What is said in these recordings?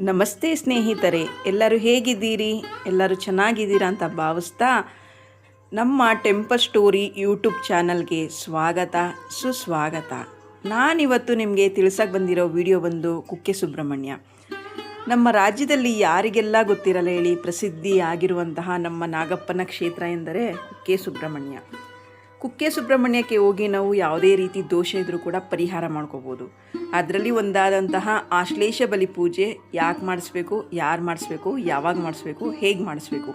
ನಮಸ್ತೆ ಸ್ನೇಹಿತರೆ, ಎಲ್ಲರೂ ಹೇಗಿದ್ದೀರಿ? ಎಲ್ಲರೂ ಚೆನ್ನಾಗಿದ್ದೀರಾ ಅಂತ ಭಾವಿಸ್ತಾ ನಮ್ಮ ಟೆಂಪಲ್ ಸ್ಟೋರಿ ಯೂಟ್ಯೂಬ್ ಚಾನಲ್ಗೆ ಸ್ವಾಗತ ಸುಸ್ವಾಗತ. ನಾನಿವತ್ತು ನಿಮಗೆ ತಿಳಿಸಕ್ಕೆ ಬಂದಿರೋ ವಿಡಿಯೋ ಬಂದು ಕುಕ್ಕೆ ಸುಬ್ರಹ್ಮಣ್ಯ. ನಮ್ಮ ರಾಜ್ಯದಲ್ಲಿ ಯಾರಿಗೆಲ್ಲ ಗೊತ್ತಿರಲ್ಲ ಹೇಳಿ, ಪ್ರಸಿದ್ಧಿ ಆಗಿರುವಂತಹ ನಮ್ಮ ನಾಗಪ್ಪನ ಕ್ಷೇತ್ರ ಎಂದರೆ ಕುಕ್ಕೆ ಸುಬ್ರಹ್ಮಣ್ಯ. ಕುಕ್ಕೆ ಸುಬ್ರಹ್ಮಣ್ಯಕ್ಕೆ ಹೋಗಿ ನಾವು ಯಾವುದೇ ರೀತಿ ದೋಷ ಇದ್ದರೂ ಕೂಡ ಪರಿಹಾರ ಮಾಡ್ಕೋಬೋದು. ಅದರಲ್ಲಿ ಒಂದಾದಂತಹ ಆಶ್ಲೇಷ ಬಲಿ ಪೂಜೆ ಯಾಕೆ ಮಾಡಿಸ್ಬೇಕು, ಯಾರು ಮಾಡಿಸ್ಬೇಕು, ಯಾವಾಗ ಮಾಡಿಸ್ಬೇಕು, ಹೇಗೆ ಮಾಡಿಸ್ಬೇಕು,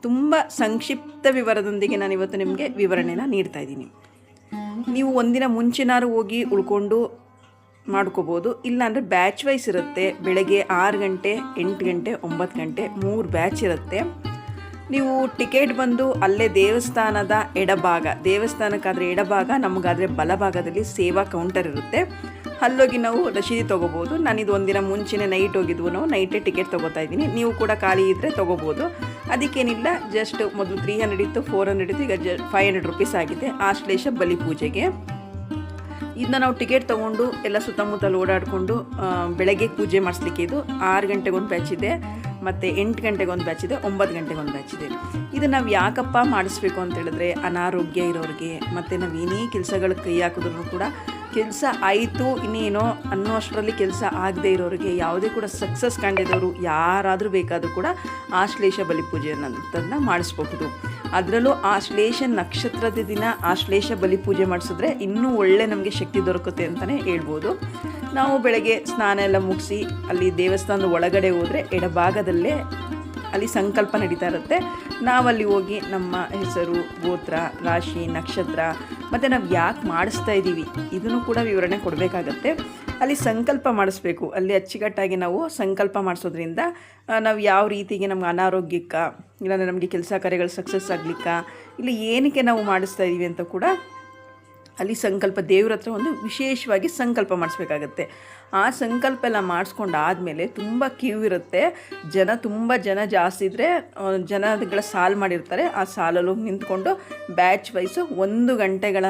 ತುಂಬ ಸಂಕ್ಷಿಪ್ತ ವಿವರದೊಂದಿಗೆ ನಾನು ಇವತ್ತು ನಿಮಗೆ ವಿವರಣೆನ ನೀಡ್ತಾ ಇದ್ದೀನಿ. ನೀವು ಒಂದಿನ ಮುಂಚಿನಾರು ಹೋಗಿ ಉಳ್ಕೊಂಡು ಮಾಡ್ಕೋಬೋದು. ಇಲ್ಲಾಂದರೆ ಬ್ಯಾಚ್ ವೈಸ್ ಇರುತ್ತೆ. ಬೆಳಗ್ಗೆ 6 ಗಂಟೆ, 8 ಗಂಟೆ, 9 ಗಂಟೆ 3 ಬ್ಯಾಚ್ ಇರುತ್ತೆ. ನೀವು ಟಿಕೆಟ್ ಬಂದು ಅಲ್ಲೇ ದೇವಸ್ಥಾನದ ಎಡಭಾಗ, ದೇವಸ್ಥಾನಕ್ಕಾದರೆ ಎಡಭಾಗ, ನಮಗಾದರೆ ಬಲಭಾಗದಲ್ಲಿ ಸೇವಾ ಕೌಂಟರ್ ಇರುತ್ತೆ. ಅಲ್ಲೋಗಿ ನಾವು ರಶೀದಿ ತೊಗೋಬೋದು. ನಾನಿದು ಒಂದಿನ ಮುಂಚೆನೇ ನೈಟ್ ಹೋಗಿದ್ವು, ನಾವು ನೈಟೇ ಟಿಕೆಟ್ ತೊಗೋತಾ ಇದ್ದೀನಿ. ನೀವು ಕೂಡ ಖಾಲಿ ಇದ್ದರೆ ತೊಗೋಬೋದು. ಅದಕ್ಕೇನಿಲ್ಲ, ಜಸ್ಟ್ ಮೊದಲು 300 ಇತ್ತು, 400 ಇತ್ತು, ಈಗ 500 ರೂಪೀಸ್ ಆಗಿದೆ ಆಶ್ಲೇಷ ಬಲಿ ಪೂಜೆಗೆ. ಇದನ್ನ ನಾವು ಟಿಕೆಟ್ ತೊಗೊಂಡು ಎಲ್ಲ ಸುತ್ತಮುತ್ತಲು ಓಡಾಡಿಕೊಂಡು ಬೆಳಗ್ಗೆ ಪೂಜೆ ಮಾಡಿಸ್ಲಿಕ್ಕೆ ಇದು 6 ಗಂಟೆಗೆ ಒಂದು ಬ್ಯಾಚ್ ಇದೆ, ಮತ್ತು 8 ಗಂಟೆಗೆ ಒಂದು ಬ್ಯಾಚ್ ಇದೆ, 9 ಗಂಟೆಗೆ ಒಂದು ಬ್ಯಾಚ್ ಇದೆ. ಇದು ನಾವು ಯಾಕಪ್ಪ ಮಾಡಿಸ್ಬೇಕು ಅಂತ ಹೇಳಿದ್ರೆ, ಅನಾರೋಗ್ಯ ಇರೋರಿಗೆ, ಮತ್ತು ನಾವು ಏನೇ ಕೆಲಸಗಳಿಗೆ ಕೈ ಹಾಕಿದ್ರು ಕೂಡ ಕೆಲಸ ಆಯಿತು ಇನ್ನೇನೋ ಅನ್ನೋ ಅಷ್ಟರಲ್ಲಿ ಕೆಲಸ ಆಗದೆ ಇರೋರಿಗೆ, ಯಾವುದೇ ಕೂಡ ಸಕ್ಸಸ್ ಕಂಡಿದ್ದವರು ಯಾರಾದರೂ ಬೇಕಾದರೂ ಕೂಡ ಆಶ್ಲೇಷ ಬಲಿ ಪೂಜೆ ಅನ್ನೋದನ್ನು ಮಾಡಿಸ್ಬಹುದು. ಅದರಲ್ಲೂ ಆಶ್ಲೇಷ ನಕ್ಷತ್ರದ ದಿನ ಆಶ್ಲೇಷ ಬಲಿ ಪೂಜೆ ಮಾಡಿಸಿದ್ರೆ ಇನ್ನೂ ಒಳ್ಳೆ ನಮಗೆ ಶಕ್ತಿ ದೊರಕುತ್ತೆ ಅಂತಲೇ ಹೇಳ್ಬೋದು. ನಾವು ಬೆಳಗ್ಗೆ ಸ್ನಾನ ಎಲ್ಲ ಮುಗಿಸಿ ಅಲ್ಲಿ ದೇವಸ್ಥಾನದ ಒಳಗಡೆ ಹೋದರೆ ಎಡಭಾಗದಲ್ಲೇ ಅಲ್ಲಿ ಸಂಕಲ್ಪ ನಡೀತಾ ಇರುತ್ತೆ. ನಾವಲ್ಲಿ ಹೋಗಿ ನಮ್ಮ ಹೆಸರು, ಗೋತ್ರ, ರಾಶಿ, ನಕ್ಷತ್ರ ಮತ್ತು ನಾವು ಯಾಕೆ ಮಾಡಿಸ್ತಾ ಇದ್ದೀವಿ ಇದನ್ನು ಕೂಡ ವಿವರಣೆ ಕೊಡಬೇಕಾಗತ್ತೆ. ಅಲ್ಲಿ ಸಂಕಲ್ಪ ಮಾಡಿಸ್ಬೇಕು. ಅಲ್ಲಿ ಅಚ್ಚುಕಟ್ಟಾಗಿ ನಾವು ಸಂಕಲ್ಪ ಮಾಡಿಸೋದ್ರಿಂದ ನಾವು ಯಾವ ರೀತಿಗೆ ನಮ್ಗೆ ಅನಾರೋಗ್ಯಕ್ಕ, ಇಲ್ಲಾಂದರೆ ನಮಗೆ ಕೆಲಸ ಕಾರ್ಯಗಳು ಸಕ್ಸಸ್ ಆಗಲಿಕ್ಕ, ಇಲ್ಲಿ ಏನಕ್ಕೆ ನಾವು ಮಾಡಿಸ್ತಾ ಇದ್ದೀವಿ ಅಂತ ಕೂಡ ಅಲ್ಲಿ ಸಂಕಲ್ಪ, ದೇವ್ರ ಹತ್ರ ಒಂದು ವಿಶೇಷವಾಗಿ ಸಂಕಲ್ಪ ಮಾಡಿಸ್ಬೇಕಾಗತ್ತೆ. ಆ ಸಂಕಲ್ಪ ಎಲ್ಲ ಮಾಡಿಸ್ಕೊಂಡಾದಮೇಲೆ ತುಂಬ ಕ್ಯೂ ಇರುತ್ತೆ. ತುಂಬ ಜನ ಜಾಸ್ತಿ ಇದ್ದರೆ ಜನಗಳ ಸಾಲು ಮಾಡಿರ್ತಾರೆ. ಆ ಸಾಲಲ್ಲಿ ನಿಂತ್ಕೊಂಡು ಬ್ಯಾಚ್ ವೈಸು 1 ಗಂಟೆಗಳ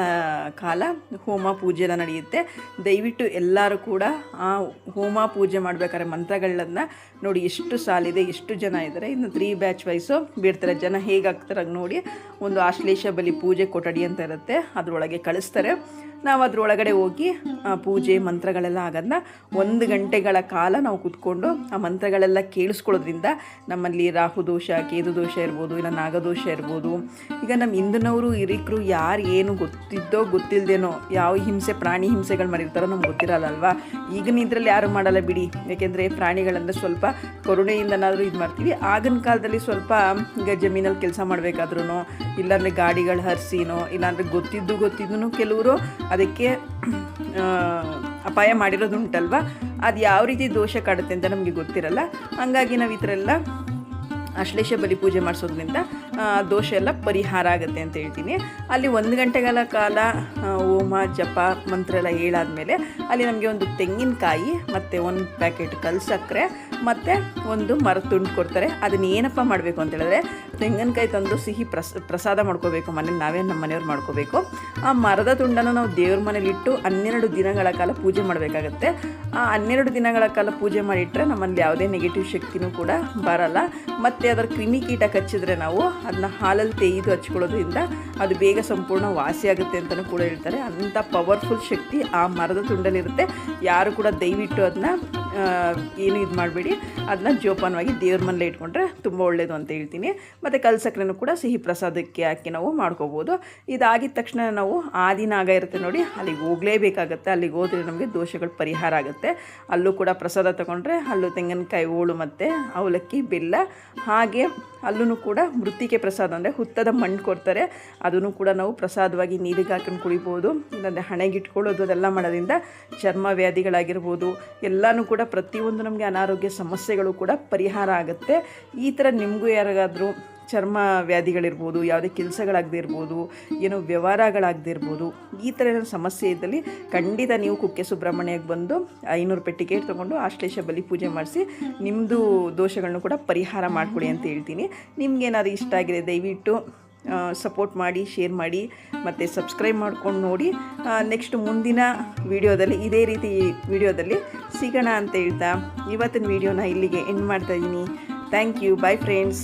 ಕಾಲ ಹೋಮ ಪೂಜೆ ಎಲ್ಲ ನಡೆಯುತ್ತೆ. ದಯವಿಟ್ಟು ಎಲ್ಲರೂ ಕೂಡ ಆ ಹೋಮ ಪೂಜೆ ಮಾಡಬೇಕಾದ್ರೆ ಮಂತ್ರಗಳನ್ನ ನೋಡಿ, ಎಷ್ಟು ಸಾಲಿದೆ, ಎಷ್ಟು ಜನ ಇದ್ದಾರೆ, ಇನ್ನು 3 ಬ್ಯಾಚ್ ವೈಸು ಬಿಡ್ತಾರೆ. ಜನ ಹೇಗಾಗ್ತಾರೆ ನೋಡಿ, ಒಂದು ಆಶ್ಲೇಷ ಬಲಿ ಪೂಜೆ ಕೊಠಡಿ ಅಂತ ಇರುತ್ತೆ, ಅದರೊಳಗೆ ಕಳಿಸ್ತಾರೆ. ನಾವು ಅದರೊಳಗಡೆ ಹೋಗಿ ಪೂಜೆ ಮಂತ್ರಗಳೆಲ್ಲ ಆಗೋದನ್ನ 1 ಗಂಟೆಗಳ ಕಾಲ ನಾವು ಕೂತ್ಕೊಂಡು ಆ ಮಂತ್ರಗಳೆಲ್ಲ ಕೇಳಿಸ್ಕೊಳ್ಳೋದ್ರಿಂದ ನಮ್ಮಲ್ಲಿ ರಾಹು ದೋಷ, ಕೇದು ದೋಷ ಇರ್ಬೋದು, ಇಲ್ಲ ನಾಗದೋಷ ಇರ್ಬೋದು. ಈಗ ನಮ್ಮ ಹಿಂದಿನವರು ಹಿರಿಕರು ಯಾರು ಏನು ಗೊತ್ತಿದ್ದೋ ಗೊತ್ತಿಲ್ಲದೇನೋ ಯಾವ ಹಿಂಸೆ, ಪ್ರಾಣಿ ಹಿಂಸೆಗಳು ಮಾಡಿರ್ತಾರೋ ನಮ್ಗೆ ಗೊತ್ತಿರಲ್ಲ ಅಲ್ವಾ. ಈಗಿನ ಇದರಲ್ಲಿ ಯಾರು ಮಾಡಲ್ಲ ಬಿಡಿ, ಯಾಕೆಂದರೆ ಪ್ರಾಣಿಗಳಂದರೆ ಸ್ವಲ್ಪ ಕರುಣೆಯಿಂದನಾದರೂ ಇದು ಮಾಡ್ತೀವಿ. ಆಗಿನ ಕಾಲದಲ್ಲಿ ಸ್ವಲ್ಪ ಈಗ ಜಮೀನಲ್ಲಿ ಕೆಲಸ ಮಾಡಬೇಕಾದ್ರೂ, ಇಲ್ಲಾಂದರೆ ಗಾಡಿಗಳು ಹರಿಸಿನೋ, ಇಲ್ಲಾಂದರೆ ಗೊತ್ತಿದ್ದು ಕೆಲವರು ಅದಕ್ಕೆ ಅಪಾಯ ಮಾಡಿರೋದುಂಟಲ್ವ. ಅದು ಯಾವ ರೀತಿ ದೋಷ ಕಾಡುತ್ತೆ ಅಂತ ನಮಗೆ ಗೊತ್ತಿರಲ್ಲ. ಹಾಗಾಗಿ ನಾವು ಈ ಥರ ಎಲ್ಲ ಆಶ್ಲೇಷ ಬಲಿ ಪೂಜೆ ಮಾಡಿಸೋದ್ರಿಂದ ದೋಷ ಎಲ್ಲ ಪರಿಹಾರ ಆಗುತ್ತೆ ಅಂತ ಹೇಳ್ತೀನಿ. ಅಲ್ಲಿ 1 ಗಂಟೆಗಳ ಕಾಲ ಹೋಮ ಜಪ ಮಂತ್ರ ಎಲ್ಲ ಹೇಳಾದ್ಮೇಲೆ ಅಲ್ಲಿ ನಮಗೆ ಒಂದು ತೆಂಗಿನಕಾಯಿ ಮತ್ತು 1 ಪ್ಯಾಕೆಟ್ ಕಲ್ಲು ಸಕ್ಕರೆ ಮತ್ತು ಒಂದು ಮರದ ತುಂಡು ಕೊಡ್ತಾರೆ. ಅದನ್ನ ಏನಪ್ಪ ಮಾಡಬೇಕು ಅಂತ ಹೇಳಿದ್ರೆ, ತೆಂಗಿನಕಾಯಿ ತಂದು ಸಿಹಿ ಪ್ರಸಾದ ಮಾಡ್ಕೋಬೇಕು. ಮನೇಲಿ ನಾವೇ ನಮ್ಮ ಮನೆಯವ್ರು ಮಾಡ್ಕೋಬೇಕು. ಆ ಮರದ ತುಂಡನ್ನು ನಾವು ದೇವ್ರ ಮನೇಲಿಟ್ಟು 12 ದಿನಗಳ ಕಾಲ ಪೂಜೆ ಮಾಡಬೇಕಾಗತ್ತೆ. ಆ 12 ದಿನಗಳ ಕಾಲ ಪೂಜೆ ಮಾಡಿಟ್ರೆ ನಮ್ಮಲ್ಲಿ ಯಾವುದೇ ನೆಗೆಟಿವ್ ಶಕ್ತಿನೂ ಕೂಡ ಬರಲ್ಲ. ಮತ್ತು ಅದರ ಕ್ರಿಮಿಕೀಟ ಕಚ್ಚಿದ್ರೆ ನಾವು ಅದನ್ನ ಹಾಲಲ್ಲಿ ತೆಗೆದು ಹಚ್ಕೊಳ್ಳೋದ್ರಿಂದ ಅದು ಬೇಗ ಸಂಪೂರ್ಣ ವಾಸಿಯಾಗುತ್ತೆ ಅಂತಲೂ ಕೂಡ ಹೇಳ್ತಾರೆ. ಅಂಥ ಪವರ್ಫುಲ್ ಶಕ್ತಿ ಆ ಮರದ ತುಂಡಲ್ಲಿರುತ್ತೆ. ಯಾರು ಕೂಡ ದಯವಿಟ್ಟು ಅದನ್ನ ಏನು ಇದು ಮಾಡಬೇಡಿ, ಅದನ್ನ ಜೋಪಾನವಾಗಿ ದೇವ್ರ ಮನೇಲೆ ಇಟ್ಕೊಂಡ್ರೆ ತುಂಬ ಒಳ್ಳೆಯದು ಅಂತ ಹೇಳ್ತೀನಿ. ಮತ್ತು ಕಲ್ಲು ಸಕ್ಕರೆನೂ ಕೂಡ ಸಿಹಿ ಪ್ರಸಾದಕ್ಕೆ ಹಾಕಿ ನಾವು ಮಾಡ್ಕೋಬೋದು. ಇದಾಗಿದ ತಕ್ಷಣ ನಾವು ಆದಿನಾಗ ಇರುತ್ತೆ ನೋಡಿ, ಅಲ್ಲಿಗೆ ಹೋಗಲೇಬೇಕಾಗತ್ತೆ. ಅಲ್ಲಿಗೆ ಹೋದರೆ ನಮಗೆ ದೋಷಗಳು ಪರಿಹಾರ ಆಗುತ್ತೆ. ಅಲ್ಲೂ ಕೂಡ ಪ್ರಸಾದ ತಗೊಂಡ್ರೆ ಅಲ್ಲೂ ತೆಂಗಿನಕಾಯಿ ಹೋಳು ಮತ್ತು ಅವಲಕ್ಕಿ, ಬೆಲ್ಲ, ಹಾಗೆ ಅಲ್ಲೂ ಕೂಡ ಮೃತ್ತಿಕೆ ಪ್ರಸಾದ ಅಂದರೆ ಹುತ್ತದ ಮಣ್ಣು ಕೊಡ್ತಾರೆ. ಅದನ್ನು ಕೂಡ ನಾವು ಪ್ರಸಾದವಾಗಿ ನೀರಿಗೆ ಹಾಕೊಂಡು ಕುಡಿಬೋದು. ಇಲ್ಲಾಂದರೆ ಹಣೆಗಿಟ್ಕೊಳ್ಳೋದು ಅದೆಲ್ಲ ಮಾಡೋದ್ರಿಂದ ಚರ್ಮ ವ್ಯಾಧಿಗಳಾಗಿರ್ಬೋದು ಎಲ್ಲನೂ ಕೂಡ ಪ್ರತಿಯೊಂದು ನಮಗೆ ಅನಾರೋಗ್ಯ ಸಮಸ್ಯೆಗಳು ಕೂಡ ಪರಿಹಾರ ಆಗುತ್ತೆ. ಈ ಥರ ನಿಮಗೂ ಯಾರಿಗಾದರೂ ಚರ್ಮ ವ್ಯಾಧಿಗಳಿರ್ಬೋದು, ಯಾವುದೇ ಕೆಲಸಗಳಾಗದೇ ಇರ್ಬೋದು, ಏನೋ ವ್ಯವಹಾರಗಳಾಗದೇ ಇರ್ಬೋದು, ಈ ಥರ ಏನೋ ಸಮಸ್ಯೆ ಇದ್ದಲ್ಲಿ ಖಂಡಿತ ನೀವು ಕುಕ್ಕೆ ಸುಬ್ರಹ್ಮಣ್ಯಕ್ಕೆ ಬಂದು 500 ರೂಪಾಯಿ ಟಿಕೆಟ್ ತೊಗೊಂಡು ಆಶ್ಲೇಷ ಬಲಿ ಪೂಜೆ ಮಾಡಿಸಿ ನಿಮ್ಮದು ದೋಷಗಳನ್ನು ಕೂಡ ಪರಿಹಾರ ಮಾಡಿಕೊಡಿ ಅಂತ ಹೇಳ್ತೀನಿ. ನಿಮಗೇನಾದ್ರು ಇಷ್ಟ ಆಗಿದೆ ದಯವಿಟ್ಟು ಸಪೋರ್ಟ್ ಮಾಡಿ, ಶೇರ್ ಮಾಡಿ ಮತ್ತು ಸಬ್ಸ್ಕ್ರೈಬ್ ಮಾಡ್ಕೊಂಡು ನೋಡಿ. ನೆಕ್ಸ್ಟ್ ಮುಂದಿನ ವಿಡಿಯೋದಲ್ಲಿ ಇದೇ ರೀತಿ ವಿಡಿಯೋದಲ್ಲಿ ಸಿಗೋಣ ಅಂತ ಹೇಳ್ತಾ ಇವತ್ತಿನ ವಿಡಿಯೋನ ಇಲ್ಲಿಗೆ ಎಂಡ್ ಮಾಡ್ತಾಯಿದ್ದೀನಿ. Thank you. Bye friends.